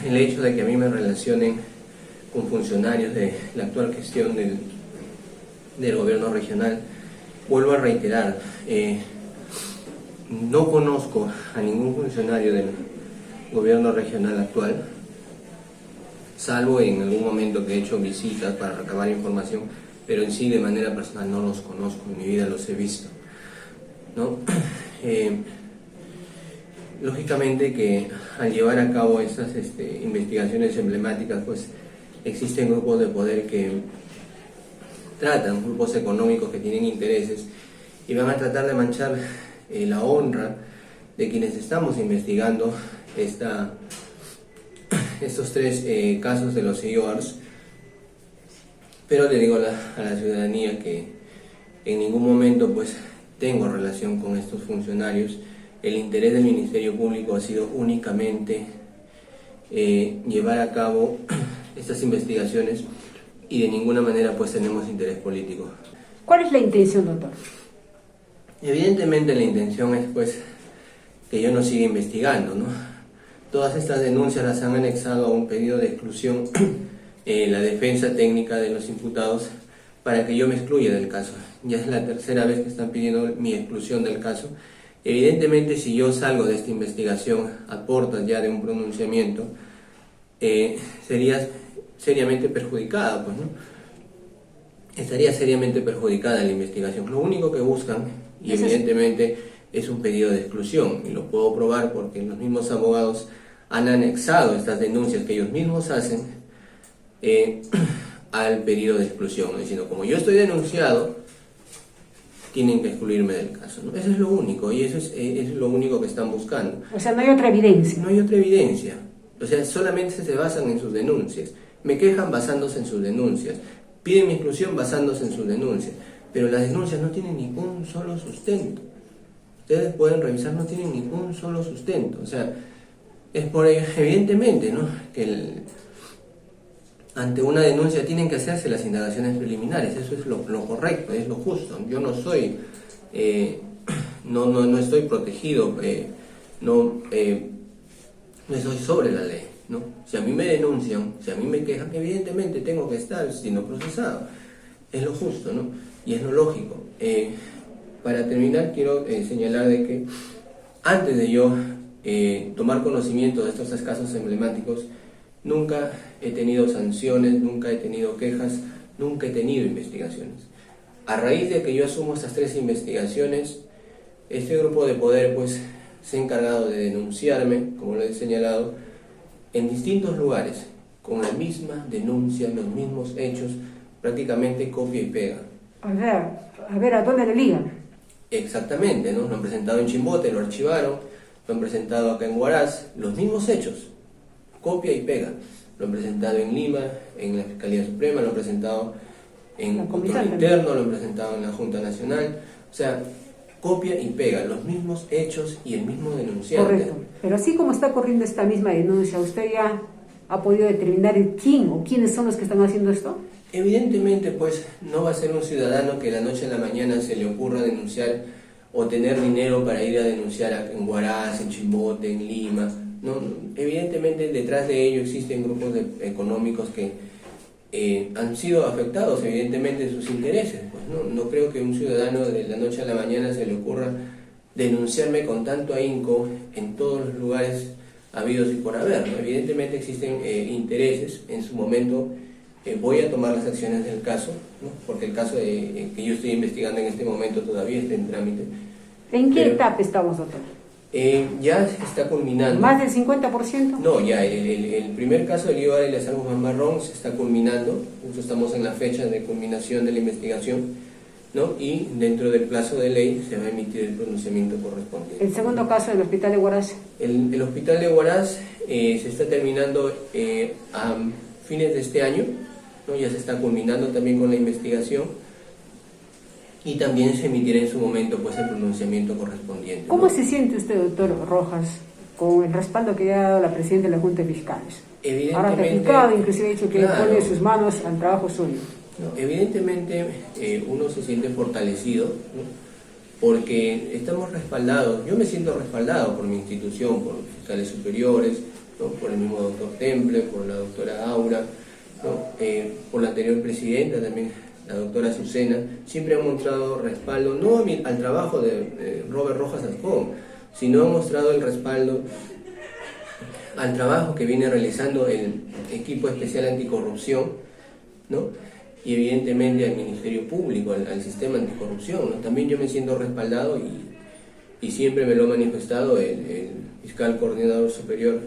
El hecho de que a mí me relacionen con funcionarios de la actual gestión del gobierno regional, vuelvo a reiterar, no conozco a ningún funcionario del gobierno regional actual, salvo en algún momento que he hecho visitas para recabar información, pero en sí de manera personal no los conozco, en mi vida los he visto, ¿no? Lógicamente que al llevar a cabo estas investigaciones emblemáticas, pues existen grupos de poder que tratan, grupos económicos que tienen intereses y van a tratar de manchar la honra de quienes estamos investigando estos tres casos de los CEORs. Pero le digo a la ciudadanía que en ningún momento pues tengo relación con estos funcionarios. El interés del Ministerio Público ha sido únicamente llevar a cabo estas investigaciones y de ninguna manera pues tenemos interés político. ¿Cuál es la intención, doctor? Evidentemente la intención es pues que yo no siga investigando, ¿no? Todas estas denuncias las han anexado a un pedido de exclusión la defensa técnica de los imputados para que yo me excluya del caso. Ya es la tercera vez que están pidiendo mi exclusión del caso. Evidentemente, si yo salgo de esta investigación a puertas ya de un pronunciamiento, sería seriamente perjudicada, pues, ¿no? Estaría seriamente perjudicada la investigación. Lo único que buscan, y evidentemente es un pedido de exclusión, y lo puedo probar porque los mismos abogados han anexado estas denuncias que ellos mismos hacen al pedido de exclusión, diciendo, como yo estoy denunciado, tienen que excluirme del caso, ¿no? Eso es lo único, y eso es lo único que están buscando. O sea, no hay otra evidencia. No hay otra evidencia. O sea, solamente se basan en sus denuncias. Me quejan basándose en sus denuncias. Piden mi exclusión basándose en sus denuncias. Pero las denuncias no tienen ningún solo sustento. Ustedes pueden revisar, no tienen ningún solo sustento. O sea, es por ello, evidentemente, ¿no?, que ante una denuncia tienen que hacerse las indagaciones preliminares. Eso es lo correcto, es lo justo. Yo no soy, no estoy protegido, no estoy sobre la ley, ¿no? Si a mí me denuncian, si a mí me quejan, evidentemente tengo que estar siendo procesado. Es lo justo, ¿no? Y es lo lógico. Para terminar, quiero señalar de que antes de yo tomar conocimiento de estos casos emblemáticos, nunca he tenido sanciones, nunca he tenido quejas, nunca he tenido investigaciones. A raíz de que yo asumo estas tres investigaciones, este grupo de poder pues se ha encargado de denunciarme, como lo he señalado, en distintos lugares, con la misma denuncia, los mismos hechos, prácticamente copia y pega. A ver, ¿a dónde le ligan? Exactamente, ¿no? Lo han presentado en Chimbote, lo archivaron, lo han presentado acá en Huaraz, los mismos hechos, copia y pega. Lo han presentado en Lima, en la Fiscalía Suprema, lo han presentado en Control Interno, lo han presentado en la Junta Nacional. O sea, copia y pega, los mismos hechos y el mismo denunciante. Correcto. Pero así como está corriendo esta misma denuncia, ¿usted ya ha podido determinar quién o quiénes son los que están haciendo esto? Evidentemente, pues, no va a ser un ciudadano que de la noche a la mañana se le ocurra denunciar o tener dinero para ir a denunciar en Huaraz, en Chimbote, en Lima. No, evidentemente detrás de ello existen grupos económicos que han sido afectados evidentemente en sus intereses. Pues, no creo que un ciudadano de la noche a la mañana se le ocurra denunciarme con tanto ahínco en todos los lugares habidos y por haber, ¿no? Evidentemente existen intereses. En su momento voy a tomar las acciones del caso, ¿no?, porque el caso que yo estoy investigando en este momento todavía está en trámite. ¿En qué etapa estamos, doctor? Ya se está culminando. ¿Más del 50%? No, ya el primer caso del Líbaro y las Guzmán Marrón se está culminando, justo estamos en la fecha de culminación de la investigación, ¿no? Y dentro del plazo de ley se va a emitir el pronunciamiento correspondiente. ¿El segundo caso del Hospital de Huaraz? El Hospital de Huaraz se está terminando a fines de este año, ¿no? Ya se está culminando también con la investigación. Y también se emitirá en su momento pues el pronunciamiento correspondiente. ¿Cómo se siente usted, doctor Rojas, con el respaldo que ha dado la Presidenta de la Junta de Fiscales? Ha ratificado, inclusive ha dicho que pone sus manos al trabajo suyo. No, evidentemente uno se siente fortalecido, ¿no?, porque estamos respaldados, yo me siento respaldado por mi institución, por los fiscales superiores, ¿no? Por el mismo doctor Temple, por la doctora Aura, ¿no? Por la anterior presidenta también, la doctora Azucena, siempre han mostrado respaldo, no al trabajo de Robert Rojas Ascón, sino han mostrado el respaldo al trabajo que viene realizando el equipo especial anticorrupción, ¿no? Y evidentemente al Ministerio Público, al sistema anticorrupción, ¿no? También yo me siento respaldado y siempre me lo ha manifestado el fiscal coordinador superior